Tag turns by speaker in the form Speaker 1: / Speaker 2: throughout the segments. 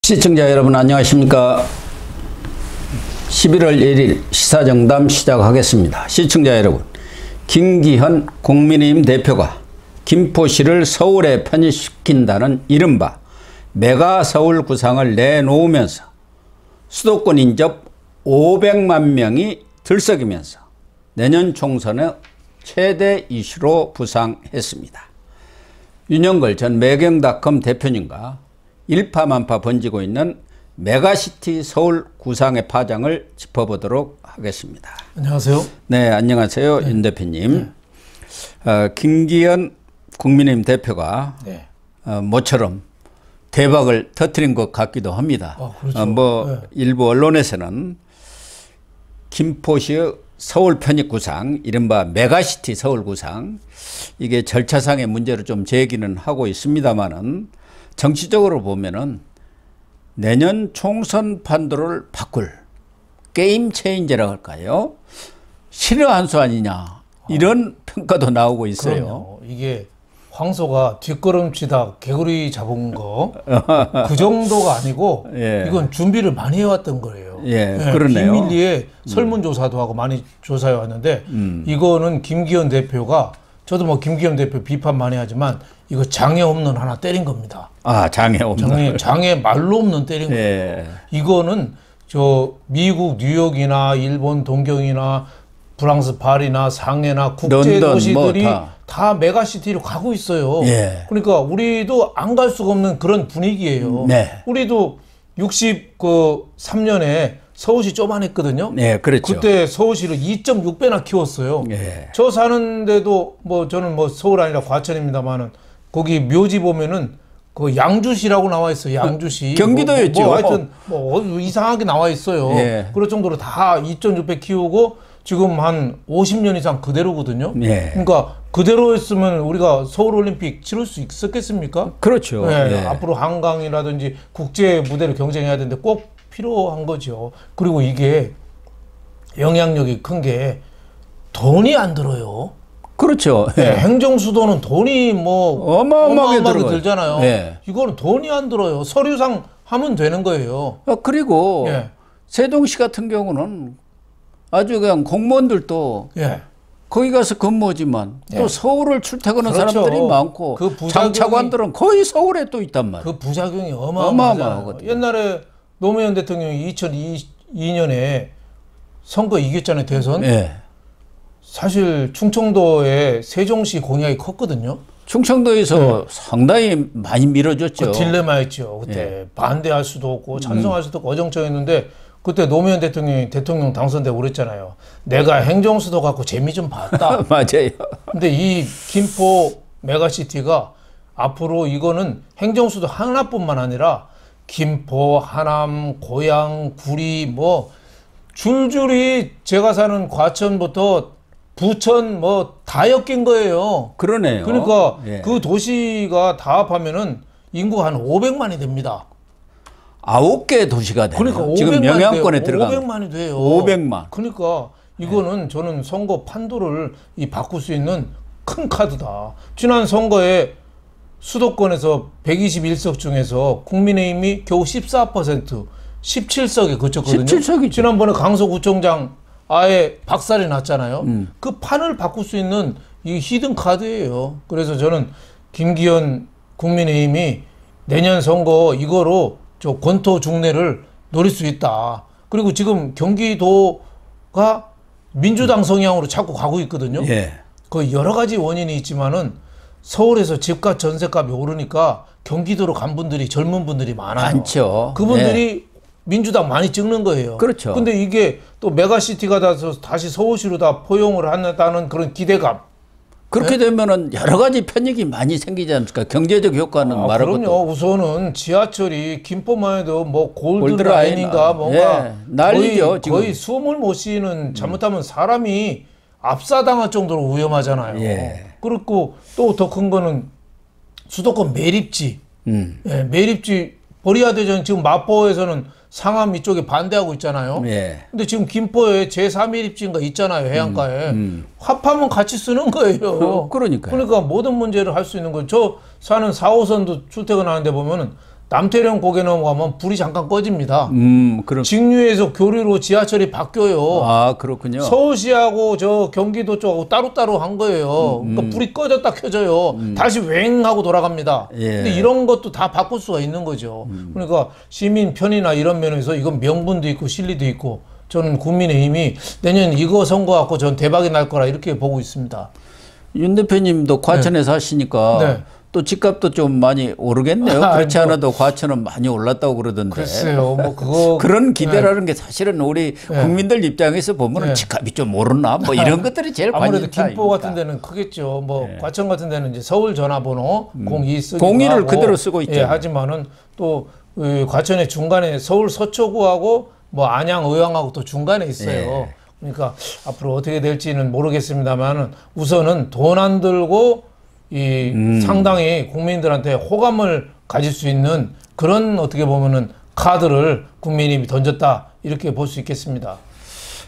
Speaker 1: 시청자 여러분 안녕하십니까. 11월 1일 시사정담 시작하겠습니다. 시청자 여러분, 김기현 국민의힘 대표가 김포시를 서울에 편입시킨다는 이른바 메가서울 구상을 내놓으면서 수도권 인접 500만 명이 들썩이면서 내년 총선의 최대 이슈로 부상했습니다. 윤영걸 전 매경닷컴 대표님과 일파만파 번지고 있는 메가시티 서울 구상의 파장을 짚어보도록 하겠습니다.
Speaker 2: 안녕하세요.
Speaker 1: 네, 안녕하세요. 네. 윤 대표님. 네. 김기현 국민의힘 대표가 네. 모처럼 대박을 터뜨린 것 같기도 합니다.
Speaker 2: 그렇죠.
Speaker 1: 네. 일부 언론에서는 김포시의 서울 편입 구상, 이른바 메가시티 서울 구상, 이게 절차상의 문제로 좀 제기는 하고 있습니다만은 정치적으로 보면은 내년 총선 판도를 바꿀 게임 체인저라고 할까요? 신의 한 수 아니냐, 이런 평가도 나오고 있어요.
Speaker 2: 그럼요. 이게 황소가 뒷걸음치다 개구리 잡은 거 그 정도가 아니고 예. 이건 준비를 많이 해왔던 거예요.
Speaker 1: 예, 예, 그러네요.
Speaker 2: 비밀리에 설문조사도 하고 많이 조사해 왔는데 이거는 김기현 대표가, 저도 뭐 김기현 대표 비판 많이 하지만 이거 장애 홈런 하나 때린 겁니다.
Speaker 1: 아, 장애 홈런.
Speaker 2: 장애 말로 없는 때린 거예요.
Speaker 1: 예.
Speaker 2: 이거는 저 미국 뉴욕이나 일본 동경이나 프랑스 파리나 상해나 국제 도시들이 다 메가시티로 가고 있어요.
Speaker 1: 예.
Speaker 2: 그러니까 우리도 안 갈 수가 없는 그런 분위기예요.
Speaker 1: 네.
Speaker 2: 우리도 63년에 서울시 쪼만했거든요.
Speaker 1: 네, 그렇죠.
Speaker 2: 그때 서울시를 2.6배나 키웠어요.
Speaker 1: 예.
Speaker 2: 저 사는데도 뭐 저는 뭐 서울 아니라 과천입니다만은 거기 묘지 보면은 그 양주시라고 나와 있어요. 양주시.
Speaker 1: 경기도였죠.
Speaker 2: 하여튼 뭐 이상하게 나와 있어요.
Speaker 1: 예.
Speaker 2: 그럴 정도로 다 2.6배 키우고 지금 한 50년 이상 그대로거든요.
Speaker 1: 예.
Speaker 2: 그러니까 그대로 했으면 우리가 서울올림픽 치를 수 있었겠습니까?
Speaker 1: 그렇죠.
Speaker 2: 네.
Speaker 1: 예.
Speaker 2: 앞으로 한강이라든지 국제 무대를 경쟁해야 되는데 꼭 필요한 거죠. 그리고 이게 영향력이 큰 게 돈이 안 들어요.
Speaker 1: 그렇죠.
Speaker 2: 네,
Speaker 1: 예.
Speaker 2: 행정수도는 돈이 뭐 어마어마하게 들잖아요.
Speaker 1: 예.
Speaker 2: 이거는 돈이 안 들어요. 서류상 하면 되는 거예요.
Speaker 1: 그리고
Speaker 2: 예.
Speaker 1: 세종시 같은 경우는 아주 그냥 공무원들도
Speaker 2: 예.
Speaker 1: 거기 가서 근무지만 또
Speaker 2: 예.
Speaker 1: 서울을 출퇴근하는
Speaker 2: 그렇죠.
Speaker 1: 사람들이 많고
Speaker 2: 그 부작용이,
Speaker 1: 장차관들은 거의 서울에 또 있단 말이에요.
Speaker 2: 그 부작용이 어마어마하거든요. 옛날에 노무현 대통령이 2002년에 선거 이겼잖아요, 대선.
Speaker 1: 예.
Speaker 2: 사실 충청도에 세종시 공약이 컸거든요.
Speaker 1: 충청도에서 상당히 많이 밀어줬죠.
Speaker 2: 그 딜레마였죠. 그때
Speaker 1: 예.
Speaker 2: 반대할 수도 없고 찬성할 수도 없고 어정쩡했는데 그때 노무현 대통령이 대통령 당선되고 그랬잖아요. 내가 행정수도 갖고 재미 좀 봤다.
Speaker 1: 맞아요.
Speaker 2: 근데 이 김포 메가시티가 앞으로 이거는 행정수도 하나뿐만 아니라 김포, 하남, 고양, 구리 뭐 줄줄이 제가 사는 과천부터 부천 뭐 다 엮인 거예요.
Speaker 1: 그러네요.
Speaker 2: 그러니까
Speaker 1: 예.
Speaker 2: 그 도시가 다 합하면은 인구가 한 500만이 됩니다.
Speaker 1: 9개 도시가 돼요.
Speaker 2: 그러니까
Speaker 1: 지금 영향권에 들어가면
Speaker 2: 500만이 돼요.
Speaker 1: 500만.
Speaker 2: 그러니까 이거는 저는 선거 판도를 바꿀 수 있는 큰 카드다. 지난 선거에 수도권에서 121석 중에서 국민의힘이 겨우 14%, 17석에 그쳤거든요.
Speaker 1: 17석이죠.
Speaker 2: 지난번에 강서구청장 아예 박살이 났잖아요. 그 판을 바꿀 수 있는 이 히든 카드예요. 그래서 저는 김기현 국민의힘이 내년 선거 이거로 저 권토 중례를 노릴 수 있다. 그리고 지금 경기도가 민주당 성향으로 자꾸 가고 있거든요.
Speaker 1: 예.
Speaker 2: 그 여러 가지 원인이 있지만은 서울에서 집값 전세값이 오르니까 경기도로 간 분들이, 젊은 분들이 많아요.
Speaker 1: 많죠.
Speaker 2: 그분들이 민주당 많이 찍는 거예요.
Speaker 1: 그렇죠.
Speaker 2: 근데 이게 또 메가시티가 돼서 다시 서울시로 다 포용을 한다는 그런 기대감.
Speaker 1: 그렇게 되면은 여러 가지 편익이 많이 생기지 않습니까? 경제적 효과는 말할 것도.
Speaker 2: 그럼요. 우선은 지하철이 김포만 해도 뭐 골드라인인가 뭔가
Speaker 1: 예, 난리죠.
Speaker 2: 거의 숨을 못 쉬는, 잘못하면 사람이 압사당할 정도로 위험하잖아요.
Speaker 1: 예.
Speaker 2: 그리고 또 더 큰 거는 수도권 매립지. 예, 매립지 버리아대전 지금 마포에서는 상암 이쪽에 반대하고 있잖아요.
Speaker 1: 예.
Speaker 2: 근데 지금 김포에 제3매립지인가 있잖아요. 해안가에. 합하면 같이 쓰는 거예요.
Speaker 1: 그러니까요.
Speaker 2: 그러니까 모든 문제를 할 수 있는 거예요. 저 사는 4호선도 출퇴근하는데 보면은 남태령 고개 넘어가면 불이 잠깐 꺼집니다.
Speaker 1: 그럼.
Speaker 2: 직류에서 교류로 지하철이 바뀌어요.
Speaker 1: 아, 그렇군요.
Speaker 2: 서울시하고 저 경기도 쪽하고 따로따로 한 거예요. 그러니까 불이 꺼졌다 켜져요. 다시 웽 하고 돌아갑니다.
Speaker 1: 예.
Speaker 2: 근데 이런 것도 다 바꿀 수가 있는 거죠. 그러니까 시민 편의나 이런 면에서 이건 명분도 있고 실리도 있고 저는 국민의힘이 내년 이거 선거 갖고 전 대박이 날 거라 이렇게 보고 있습니다.
Speaker 1: 윤 대표님도 과천에 사시니까
Speaker 2: 네.
Speaker 1: 또 집값도 좀 많이 오르겠네요. 그렇지 않아도 과천은 많이 올랐다고 그러던데.
Speaker 2: 글쎄요, 뭐 그거
Speaker 1: 그런 기대라는 게 사실은 우리 국민들 입장에서 보면은 집값이 좀 오르나 뭐 이런 것들이 제일
Speaker 2: 아무래도
Speaker 1: 관심사입니다.
Speaker 2: 김포 같은 데는 크겠죠. 뭐 과천 같은 데는 이제 서울 전화번호 02 쓰기도
Speaker 1: 02를
Speaker 2: 하고,
Speaker 1: 그대로 쓰고 있죠.
Speaker 2: 예, 하지만은 또 과천의 중간에 서울 서초구하고 뭐 안양 의왕하고 또 중간에 있어요. 그러니까 앞으로 어떻게 될지는 모르겠습니다만은 우선은 돈 안 들고 이 상당히 국민들한테 호감을 가질 수 있는 그런 어떻게 보면은 카드를 국민의힘이 던졌다 이렇게 볼 수 있겠습니다.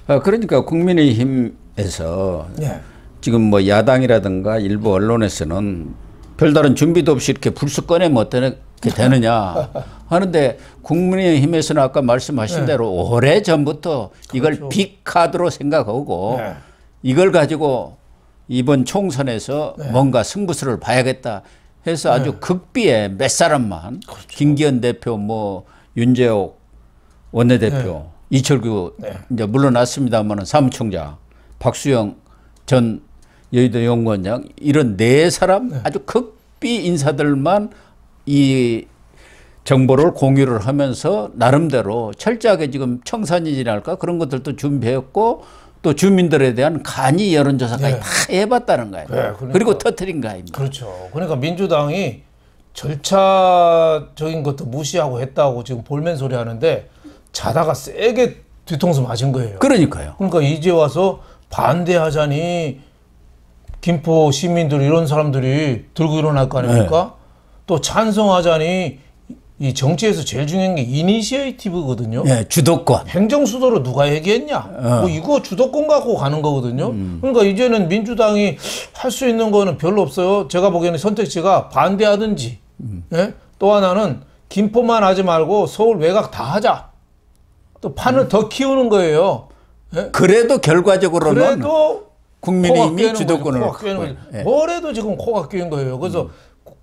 Speaker 1: 그러니까 국민의힘에서
Speaker 2: 예.
Speaker 1: 지금 뭐 야당이라든가 일부 언론에서는 별다른 준비도 없이 이렇게 불쑥 꺼내면 어떻게 되느냐 하는데 국민의힘에서는 아까 말씀하신 대로 오래 전부터 이걸
Speaker 2: 그렇죠.
Speaker 1: 빅 카드로 생각하고 이걸 가지고 이번 총선에서 뭔가 승부수를 봐야겠다 해서 아주 극비에 몇 사람만 김기현 대표 뭐 윤재옥 원내대표 이철규 이제 물러났습니다만은 사무총장 박수영 전 여의도 연구원장 이런 네 사람 아주 극비 인사들만 이 정보를 공유를 하면서 나름대로 철저하게 지금 청산이랄까 그런 것들도 준비했고 또 주민들에 대한 간이 여론조사까지 다 해봤다는 거예요.
Speaker 2: 그러니까,
Speaker 1: 그리고 터뜨린 거 아닙니까?
Speaker 2: 그렇죠. 그러니까 민주당이 절차적인 것도 무시하고 했다고 지금 볼멘 소리 하는데 자다가 세게 뒤통수 맞은 거예요.
Speaker 1: 그러니까요.
Speaker 2: 그러니까 이제 와서 반대하자니 김포 시민들 이런 사람들이 들고 일어날 거 아닙니까? 또 찬성하자니 이 정치에서 제일 중요한 게 이니시에이티브거든요.
Speaker 1: 주도권.
Speaker 2: 행정수도로 누가 얘기했냐? 뭐 이거 주도권 갖고 가는 거거든요. 그러니까 이제는 민주당이 할 수 있는 거는 별로 없어요. 제가 보기에는 선택지가 반대하든지, 또 하나는 김포만 하지 말고 서울 외곽 다 하자. 또 판을 더 키우는 거예요.
Speaker 1: 그래도 결과적으로는
Speaker 2: 그래도
Speaker 1: 국민의힘이 주도권을
Speaker 2: 뭐래도 지금 코가 끼인 거예요. 그래서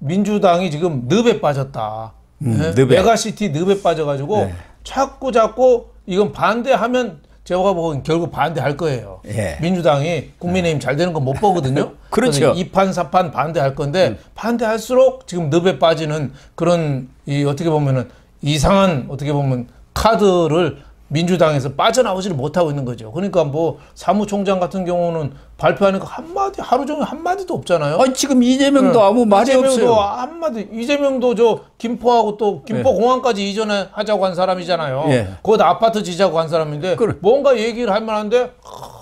Speaker 2: 민주당이 지금 늪에 빠졌다.
Speaker 1: 늪에.
Speaker 2: 메가시티 늪에 빠져가지고 자꾸 이건 반대하면 제가 보기엔 결국 반대할 거예요. 민주당이 국민의힘 잘 되는 거 못 보거든요.
Speaker 1: 그렇죠.
Speaker 2: 2판 4판 반대할 건데 반대할수록 지금 늪에 빠지는 그런 이 어떻게 보면은 이상한 어떻게 보면 카드를 민주당에서 빠져나오지를 못하고 있는 거죠. 그러니까 뭐 사무총장 같은 경우는 발표하니까 한마디 하루 종일 한마디도 없잖아요.
Speaker 1: 아니, 지금 이재명도 아무 말이
Speaker 2: 이재명도
Speaker 1: 없어요.
Speaker 2: 한마디. 이재명도 저 김포하고 또 김포공항까지 이전하자고 한 사람이잖아요. 거기다 아파트 지자고 한 사람인데 뭔가 얘기를 할 만한데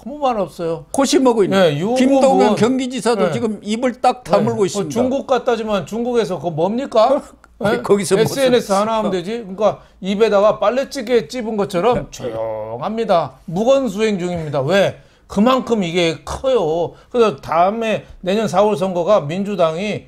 Speaker 2: 아무 말 없어요.
Speaker 1: 고심하고 있는. 김동연
Speaker 2: 뭐,
Speaker 1: 경기지사도 지금 입을 딱 다물고 있습니다.
Speaker 2: 중국 갔다지만 중국에서 그거 뭡니까?
Speaker 1: 거기서
Speaker 2: SNS 하나 하면 되지. 그러니까 입에다가 빨래찌개 찝은 것처럼 조용합니다. 무건수행 중입니다. 왜? 그만큼 이게 커요. 그래서 다음에 내년 4월 선거가 민주당이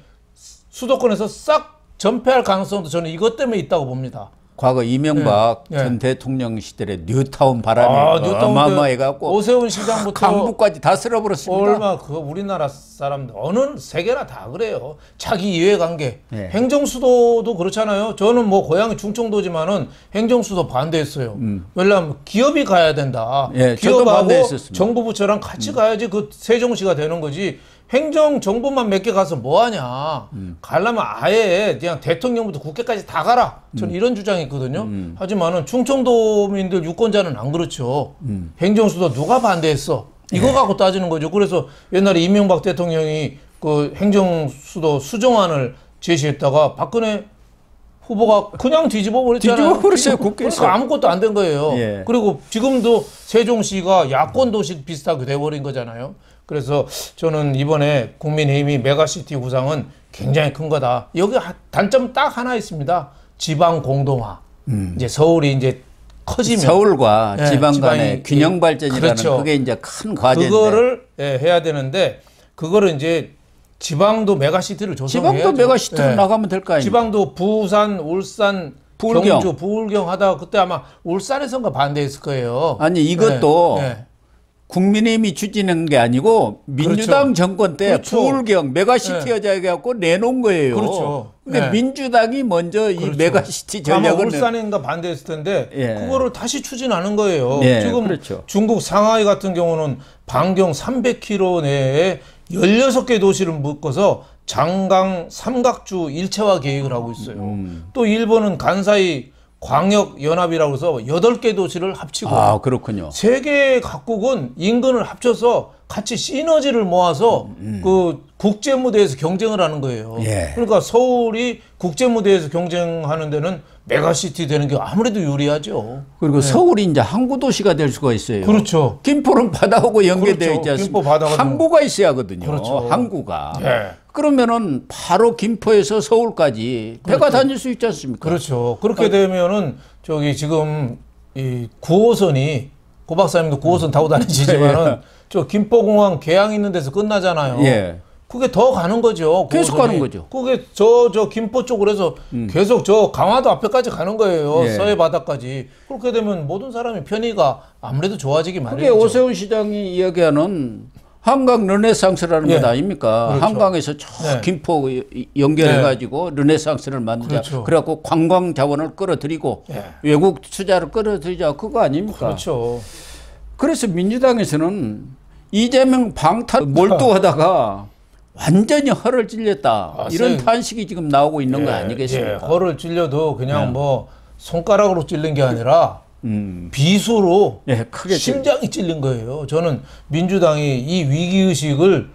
Speaker 2: 수도권에서 싹 전패할 가능성도 저는 이것 때문에 있다고 봅니다.
Speaker 1: 과거 이명박 전 대통령 시절에 뉴타운 바람이 어마어마해갖고
Speaker 2: 오세훈 시장부터
Speaker 1: 강북까지 다 쓸어버렸습니다.
Speaker 2: 얼마 그 우리나라 사람들 어느 세계나 다 그래요. 자기 이해관계. 행정수도도 그렇잖아요. 저는 뭐 고향이 충청도지만은 행정수도 반대했어요. 왜냐하면 기업이 가야 된다. 기업하고 정부 부처랑 같이 가야지 그 세종시가 되는 거지. 행정 정부만 몇 개 가서 뭐 하냐. 가려면 아예 그냥 대통령부터 국회까지 다 가라. 저는 이런 주장이 있거든요. 하지만은 충청도민들 유권자는 안 그렇죠. 행정수도 누가 반대했어? 이거 갖고 따지는 거죠. 그래서 옛날에 이명박 대통령이 그 행정수도 수정안을 제시했다가 박근혜 후보가 그냥 뒤집어 버렸잖아요.
Speaker 1: 뒤집어 버렸어요, 국회에서.
Speaker 2: 그러니까 아무것도 안 된 거예요. 그리고 지금도 세종시가 야권 도시 비슷하게 돼버린 거잖아요. 그래서 저는 이번에 국민의힘이 메가시티 구상은 굉장히 큰 거다. 여기 단점 딱 하나 있습니다. 지방 공동화. 이제 서울이 이제 커지면
Speaker 1: 서울과 지방 간의 균형 발전이라는
Speaker 2: 그렇죠.
Speaker 1: 그게 이제 큰 과제인데
Speaker 2: 그거를 해야 되는데 그거를 이제 지방도 메가시티를 조성해야죠.
Speaker 1: 지방도 메가시티로
Speaker 2: 네.
Speaker 1: 나가면 될 거 아닙니까?
Speaker 2: 지방도 부산, 울산,
Speaker 1: 부울경.
Speaker 2: 경주, 부울경 하다가 그때 아마 울산에선가 반대했을 거예요.
Speaker 1: 아니 이것도
Speaker 2: 네. 네.
Speaker 1: 국민의힘이 추진한 게 아니고 민주당
Speaker 2: 그렇죠.
Speaker 1: 정권 때
Speaker 2: 그렇죠.
Speaker 1: 부울경 메가시티 하자 해갖고 내놓은 거예요.
Speaker 2: 그렇죠.
Speaker 1: 근데
Speaker 2: 네.
Speaker 1: 민주당이 먼저 이
Speaker 2: 그렇죠.
Speaker 1: 메가시티
Speaker 2: 아마
Speaker 1: 전략을
Speaker 2: 울산인가 반대했을 텐데
Speaker 1: 예.
Speaker 2: 그거를 다시 추진하는 거예요.
Speaker 1: 예,
Speaker 2: 지금
Speaker 1: 그렇죠.
Speaker 2: 중국 상하이 같은 경우는 반경 300km 내에 16개 도시를 묶어서 장강 삼각주 일체화 계획을 하고 있어요. 또 일본은 간사이 광역연합이라고 해서 8개 도시를 합치고
Speaker 1: 아 그렇군요.
Speaker 2: 세계 각국은 인근을 합쳐서 같이 시너지를 모아서 그 국제 무대에서 경쟁을 하는 거예요.
Speaker 1: 예.
Speaker 2: 그러니까 서울이 국제 무대에서 경쟁하는 데는 메가시티 되는 게 아무래도 유리하죠.
Speaker 1: 그리고 서울이 이제 항구 도시가 될 수가 있어요.
Speaker 2: 그렇죠.
Speaker 1: 김포는 바다하고 연계되어
Speaker 2: 그렇죠.
Speaker 1: 있지 않습니까?
Speaker 2: 김포 바다가
Speaker 1: 항구가 있어야 하거든요.
Speaker 2: 그렇죠.
Speaker 1: 항구가.
Speaker 2: 예.
Speaker 1: 그러면은 바로 김포에서 서울까지 배가 다닐 수 있지 않습니까?
Speaker 2: 그렇죠. 그렇게 되면은 저기 지금 이 9호선이 고 박사님도 9호선 타고 다니시지만은 저 김포공항 계양 있는 데서 끝나잖아요.
Speaker 1: 예.
Speaker 2: 그게 더 가는 거죠.
Speaker 1: 계속
Speaker 2: 9호선이.
Speaker 1: 가는 거죠.
Speaker 2: 그게 저 김포 쪽으로 해서 계속 저 강화도 앞에까지 가는 거예요.
Speaker 1: 예.
Speaker 2: 서해 바다까지. 그렇게 되면 모든 사람이 편의가 아무래도 좋아지기
Speaker 1: 그게
Speaker 2: 마련이죠.
Speaker 1: 오세훈 시장이 이야기하는 한강 르네상스라는
Speaker 2: 예.
Speaker 1: 것 아닙니까?
Speaker 2: 그렇죠.
Speaker 1: 한강에서 저
Speaker 2: 네.
Speaker 1: 김포 연결해가지고 르네상스를 만들자.
Speaker 2: 그렇죠.
Speaker 1: 그래갖고 관광 자원을 끌어들이고
Speaker 2: 예.
Speaker 1: 외국 투자를 끌어들이자. 그거 아닙니까?
Speaker 2: 그렇죠.
Speaker 1: 그래서 민주당에서는 이재명 방탄 몰두하다가 완전히 허를 찔렸다.
Speaker 2: 아,
Speaker 1: 이런
Speaker 2: 쌤.
Speaker 1: 탄식이 지금 나오고 있는 거
Speaker 2: 예,
Speaker 1: 아니겠습니까?
Speaker 2: 허를 찔려도 그냥
Speaker 1: 네.
Speaker 2: 뭐 손가락으로 찔린 게 아니라 비수로
Speaker 1: 예, 크게
Speaker 2: 심장이 찔린 거예요. 저는 민주당이 이 위기의식을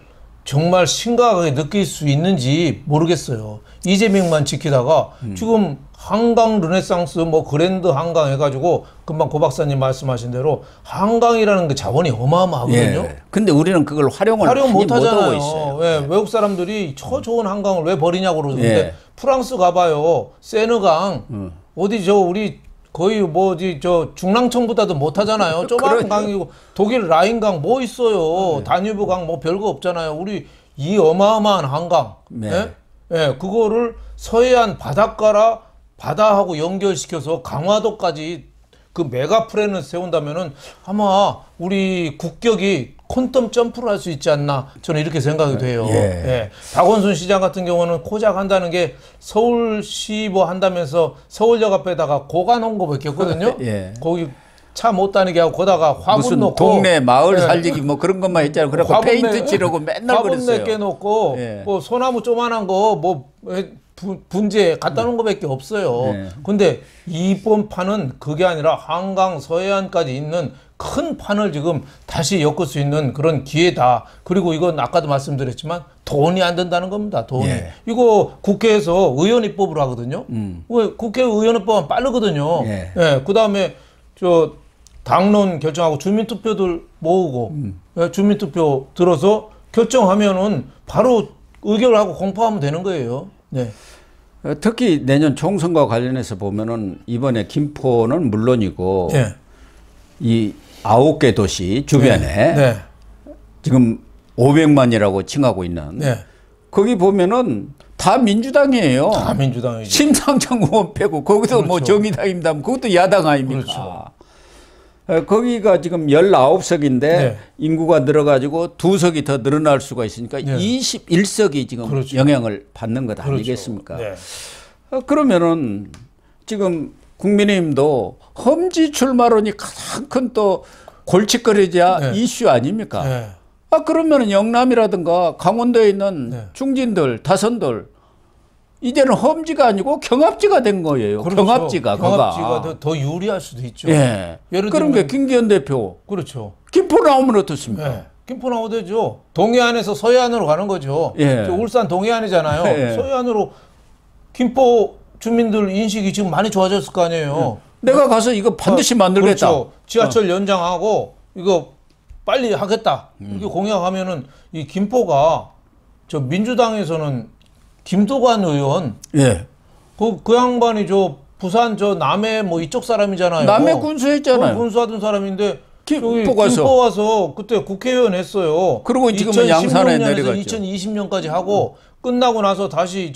Speaker 2: 정말 심각하게 느낄 수 있는지 모르겠어요. 이재명만 지키다가 지금 한강 르네상스 뭐 그랜드 한강 해가지고 금방 고 박사님 말씀하신 대로 한강이라는 게 자원이 어마어마하거든요.
Speaker 1: 예. 근데 우리는 그걸 활용
Speaker 2: 못
Speaker 1: 못하고
Speaker 2: 하잖아요.
Speaker 1: 있어요.
Speaker 2: 왜 외국 사람들이 저 좋은 한강을 왜 버리냐고 그러는데
Speaker 1: 예.
Speaker 2: 프랑스 가봐요. 세느강 어디 저 우리 거의 뭐지 저 중랑천보다도 못하잖아요. 조그만 강이고 독일 라인강 뭐 있어요. 다뉴브강 뭐 별거 없잖아요. 우리 이 어마어마한 한강,
Speaker 1: 네.
Speaker 2: 예? 예, 그거를 서해안 바닷가라 바다하고 연결시켜서 강화도까지 그 메가 플랜을 세운다면은 아마 우리 국격이 퀀텀 점프를 할 수 있지 않나 저는 이렇게 생각이 돼요.
Speaker 1: 예.
Speaker 2: 예. 박원순 시장 같은 경우는 고작 한다는 게 서울시 뭐 한다면서 서울역 앞에다가 고관 홍보밖에 없거든요.
Speaker 1: 예.
Speaker 2: 거기 차 못 다니게 하고 거다가 화분
Speaker 1: 무슨
Speaker 2: 놓고
Speaker 1: 동네 마을
Speaker 2: 예.
Speaker 1: 살리기 뭐 그런 것만 했잖아요. 그래고
Speaker 2: 화분
Speaker 1: 페인트
Speaker 2: 내-
Speaker 1: 칠하고 맨날
Speaker 2: 화분
Speaker 1: 그랬어요.
Speaker 2: 4개 놓고
Speaker 1: 예.
Speaker 2: 뭐 소나무 조만한 거 뭐 분재 갖다 놓은 거밖에 없어요.
Speaker 1: 네.
Speaker 2: 근데 이번 판은 그게 아니라 한강 서해안까지 있는 큰 판을 지금 다시 엮을 수 있는 그런 기회다. 그리고 이건 아까도 말씀드렸지만 돈이 안 된다는 겁니다. 돈이.
Speaker 1: 예.
Speaker 2: 이거 국회에서 의원입법으로 하거든요. 왜 국회의원입법은 빠르거든요.
Speaker 1: 예.
Speaker 2: 예. 그다음에 저 당론 결정하고 주민투표들 모으고 예, 주민투표 들어서 결정하면은 바로 의결하고 공포하면 되는 거예요. 네.
Speaker 1: 특히 내년 총선과 관련해서 보면은 이번에 김포는 물론이고
Speaker 2: 예.
Speaker 1: 이 9개 도시 주변에
Speaker 2: 네.
Speaker 1: 지금 500만이라고 칭하고 있는
Speaker 2: 네.
Speaker 1: 거기 보면은 다 민주당이에요.
Speaker 2: 다 민주당이죠.
Speaker 1: 심상정 의원 빼고 거기도 뭐
Speaker 2: 그렇죠.
Speaker 1: 정의당입니다. 그것도 야당 아닙니까?
Speaker 2: 그렇죠.
Speaker 1: 거기가 지금 19석인데
Speaker 2: 네.
Speaker 1: 인구가 늘어가지고 2석이 더 늘어날 수가 있으니까
Speaker 2: 네.
Speaker 1: 21석이 지금
Speaker 2: 그렇죠.
Speaker 1: 영향을 받는 것
Speaker 2: 그렇죠.
Speaker 1: 아니겠습니까?
Speaker 2: 네.
Speaker 1: 그러면은 지금 국민의힘도 험지 출마론이 가장 큰 또 골칫거리자
Speaker 2: 네.
Speaker 1: 이슈 아닙니까?
Speaker 2: 네.
Speaker 1: 그러면은 영남이라든가 강원도에 있는
Speaker 2: 네.
Speaker 1: 중진들, 다선들 이제는 험지가 아니고 경합지가 된 거예요.
Speaker 2: 그렇죠.
Speaker 1: 경합지가
Speaker 2: 더 유리할 수도 있죠.
Speaker 1: 예.
Speaker 2: 예를
Speaker 1: 그런 게
Speaker 2: 들면-
Speaker 1: 김기현 대표
Speaker 2: 그렇죠.
Speaker 1: 김포 나오면 어떻습니까?
Speaker 2: 네. 김포 나오되죠. 동해안에서 서해안으로 가는 거죠.
Speaker 1: 예.
Speaker 2: 저 울산 동해안이잖아요.
Speaker 1: 예.
Speaker 2: 서해안으로 김포 주민들 인식이 지금 많이 좋아졌을 거 아니에요.
Speaker 1: 내가 가서 이거 반드시 만들겠다.
Speaker 2: 그렇죠. 지하철 연장하고 이거 빨리 하겠다. 이렇게 공약하면은 이 김포가 저 민주당에서는 김도관 의원
Speaker 1: 예.
Speaker 2: 그 양반이 저 부산 저 남해 뭐 이쪽 사람이잖아요.
Speaker 1: 남해 군수했잖아요.
Speaker 2: 군수하던 사람인데
Speaker 1: 뽑아서.
Speaker 2: 김포 와서 그때 국회의원 했어요.
Speaker 1: 그리고 지금은 양산에 내려갔죠.
Speaker 2: 2020년까지 하고 끝나고 나서 다시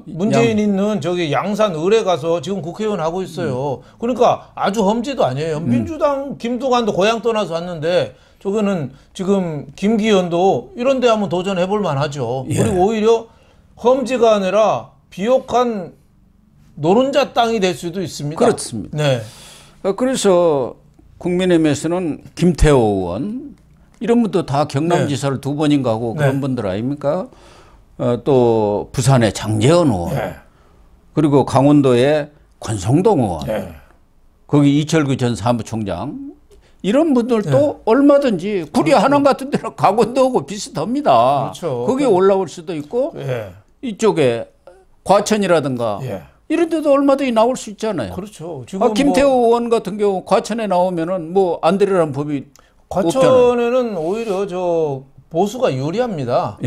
Speaker 2: 문재인 있는 저기 양산 을에 가서 지금 국회의원 하고 있어요. 그러니까 아주 험지도 아니에요. 민주당 김두관도 고향 떠나서 왔는데 저거는 지금 김기현도 이런 데 한번 도전해 볼 만하죠.
Speaker 1: 예.
Speaker 2: 그리고 오히려 험지가 아니라 비옥한 노른자 땅이 될 수도 있습니다.
Speaker 1: 그렇습니다.
Speaker 2: 네.
Speaker 1: 그래서 국민의힘에서는 김태호 의원 이런 분도 다 경남지사를 2번인가 하고 그런 분들 아닙니까? 또 부산의 장제원 의원, 그리고 강원도의 권성동 의원, 거기 이철규 전 사무총장 이런 분들도 얼마든지 구리 하남 같은 데는 강원도하고 비슷합니다.
Speaker 2: 그렇죠.
Speaker 1: 거기에 올라올 수도 있고 이쪽에 과천이라든가 이런 데도 얼마든지 나올 수 있잖아요.
Speaker 2: 그렇죠. 지금
Speaker 1: 김태호 의원 같은 경우 과천에 나오면은 뭐 안 되리라는 법이
Speaker 2: 과천에는 오히려 보수가 유리합니다.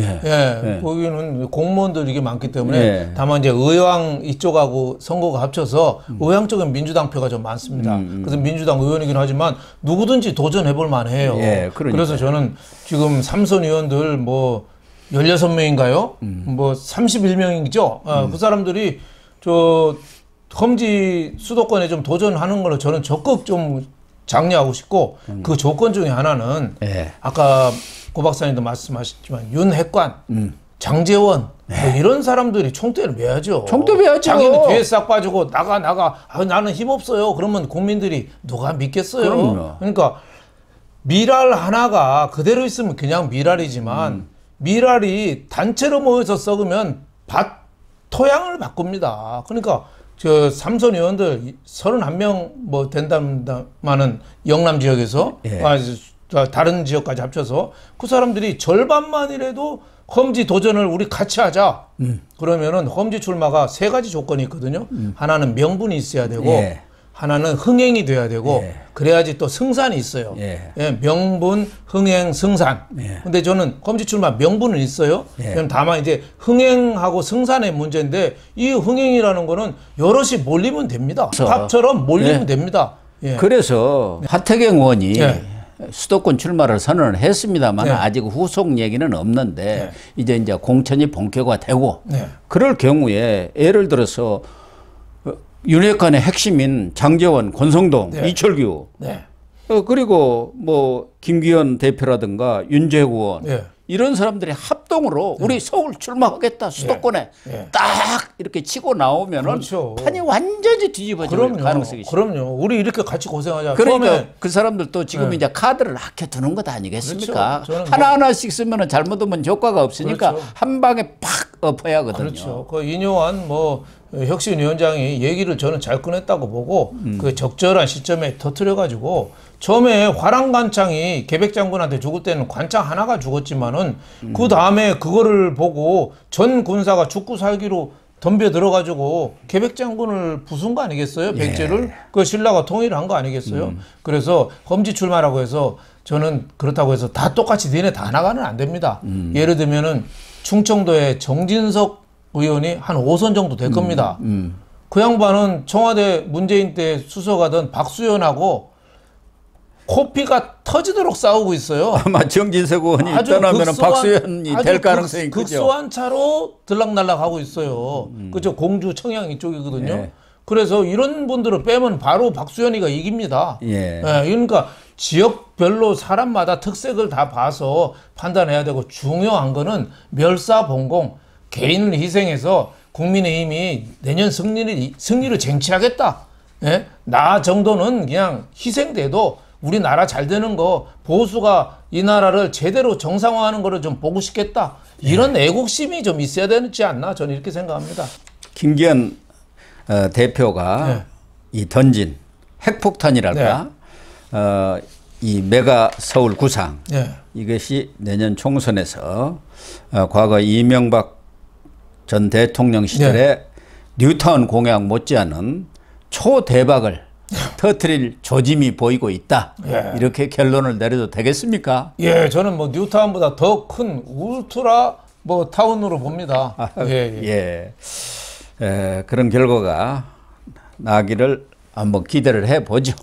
Speaker 2: 거기는 공무원들이 이게 많기 때문에 다만 이제 의왕 이쪽하고 선거가 합쳐서 의왕 쪽은 민주당 표가 좀 많습니다. 그래서 민주당 의원이긴 하지만 누구든지 도전해 볼 만해요. 그래서 저는 지금 삼선 의원들 16명인가요? 31명이죠. 그 사람들이 험지 수도권에 좀 도전하는 걸로 저는 적극 좀 장려하고 싶고 그 조건 중에 하나는 아까 고 박사님도 말씀하셨지만 윤핵관, 장제원 이런 사람들이 총대를 매야죠.
Speaker 1: 총대 매야죠.
Speaker 2: 자기는 뒤에 싹 빠지고 나가 나는 힘없어요. 그러면 국민들이 누가 믿겠어요.
Speaker 1: 그럼요.
Speaker 2: 그러니까 미랄 하나가 그대로 있으면 그냥 미랄이지만 미랄이 단체로 모여서 썩으면 토양을 바꿉니다. 그러니까 삼선 의원들 31명 된다마는 영남 지역에서 다른 지역까지 합쳐서 그 사람들이 절반만이라도 험지 도전을 우리 같이 하자. 그러면은 험지 출마가 3가지 조건이 있거든요. 하나는 명분이 있어야 되고 하나는 흥행이 돼야 되고 그래야지 또 승산이 있어요. 명분, 흥행, 승산. 근데 저는 험지 출마 명분은 있어요. 다만 이제 흥행하고 승산의 문제인데 이 흥행이라는 거는 여럿이 몰리면 됩니다. 밥처럼 몰리면 됩니다.
Speaker 1: 그래서 하태경 의원이 수도권 출마를 선언을 했습니다만 아직 후속 얘기는 없는데 이제 공천이 본격화되고 그럴 경우에 예를 들어서 윤핵관의 핵심인 장제원, 권성동, 이철규 그리고 김기현 대표라든가 윤재욱 의원 이런 사람들이 합동으로 우리 서울 출마하겠다 수도권에 딱 이렇게 치고 나오면은 판이 완전히 뒤집어질 가능성이 있어요.
Speaker 2: 그럼요. 우리 이렇게 같이 고생하자.
Speaker 1: 그러니까 그 사람들도 지금 이제 카드를 아껴두는 것 아니겠습니까? 하나하나씩 쓰면은 잘못하면 효과가 없으니까 한 방에 팍 엎어야 하거든요.
Speaker 2: 그렇죠. 그 인요한 혁신위원장이 얘기를 저는 잘 꺼냈다고 보고 그 적절한 시점에 터뜨려가지고 처음에 화랑관창이 계백장군한테 죽을 때는 관창 하나가 죽었지만은 그 다음에 그거를 보고 전 군사가 죽고 살기로 덤벼 들어가지고 계백장군을 부순 거 아니겠어요? 백제를 그 신라가 통일을 한 거 아니겠어요? 그래서 험지 출마라고 해서 저는 그렇다고 해서 다 똑같이 니네 다 나가는 안 됩니다. 예를 들면은 충청도의 정진석 의원이 한 5선 정도 될 겁니다. 그 양반은 청와대 문재인 때 수석하던 박수현하고 코피가 터지도록 싸우고 있어요.
Speaker 1: 아마 정진석 의원이 떠나면 박수현이 될 가능성이 크죠.
Speaker 2: 극소한 차로 들락날락하고 있어요. 그죠? 공주 청양 이쪽이거든요. 그래서 이런 분들을 빼면 바로 박수현이가 이깁니다. 그러니까 지역별로 사람마다 특색을 다 봐서 판단해야 되고 중요한 거는 멸사봉공 개인을 희생해서 국민의힘이 내년 승리를 쟁취하겠다. 나 정도는 그냥 희생돼도 우리나라 잘 되는 거 보수가 이 나라를 제대로 정상화하는 거를 좀 보고 싶겠다. 이런 애국심이 좀 있어야 되지 않나 저는 이렇게 생각합니다.
Speaker 1: 김기현 대표가 이 던진 핵폭탄이랄까 이 메가 서울 구상 이것이 내년 총선에서 과거 이명박 전 대통령 시절에 뉴타운 공약 못지않은 초대박을 터뜨릴 조짐이 보이고 있다. 이렇게 결론을 내려도 되겠습니까?
Speaker 2: 저는 뉴타운보다 더 큰 울트라 타운으로 봅니다.
Speaker 1: 그런 결과가 나기를 한번 기대를 해보죠.